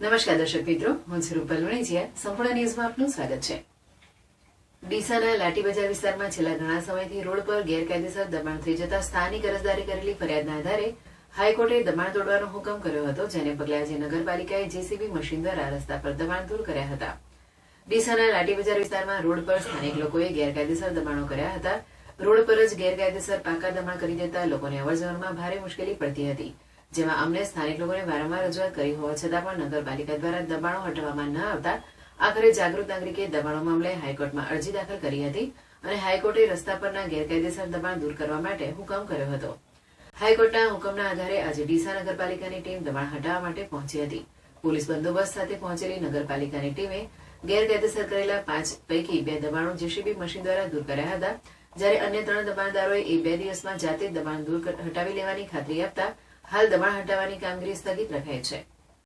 નમસ્કાર દર્શક મિત્રો, હું છું રૂપલ વણિજિયા. સંપૂર્ણ ન્યૂઝમાં આપનું સ્વાગત છે. ડીસાના લાઠી બજાર વિસ્તારમાં છેલ્લા ઘણા સમયથી રોડ પર ગેરકાયદેસર દબાણ થઈ જતા સ્થાનિક અરજદારે કરેલી ફરિયાદના આધારે હાઈકોર્ટે દબાણ તોડવાનો હુકમ કર્યો હતો, જેને પગલે આજે નગરપાલિકાએ જેસીબી મશીન દ્વારા રસ્તા પર દબાણ દૂર કર્યા હતા. ડીસાના લાઠી બજાર વિસ્તારમાં રોડ પર સ્થાનિક લોકોએ ગેરકાયદેસર દબાણો કર્યા હતા. રોડ પર જ ગેરકાયદેસર પાકા દબાણ કરી દેતા લોકોને અવરજવરમાં ભારે મુશ્કેલી પડતી હતી, જેમાં અમને સ્થાનિક લોકોને વારંવાર રજૂઆત કરી હોવા છતાં પણ નગરપાલિકા દ્વારા દબાણો હટાવવામાં ન આવતા આખરે જાગૃત નાગરિકે દબાણો મામલે હાઈકોર્ટમાં અરજી દાખલ કરી હતી અને હાઈકોર્ટે રસ્તા પરના ગેરકાયદેસર દબાણ દૂર કરવા માટે હુકમ કર્યો હતો. હાઈકોર્ટના હુકમના આધારે આજે ડીસા નગરપાલિકાની ટીમ દબાણ હટાવવા માટે પહોંચી હતી. પોલીસ બંદોબસ્ત સાથે પહોંચેલી નગરપાલિકાની ટીમે ગેરકાયદેસર કરેલા 5 પૈકી 2 દબાણો જેસીબી મશીન દ્વારા દૂર કર્યા હતા, જ્યારે અન્ય 3 દબાણદારોએ 2 દિવસમાં જાતે દબાણ દૂર હટાવી લેવાની ખાતરી આપતા હાલ દબાણ હટાવવાની કામગીરી સ્થગિત રખાઈ છે.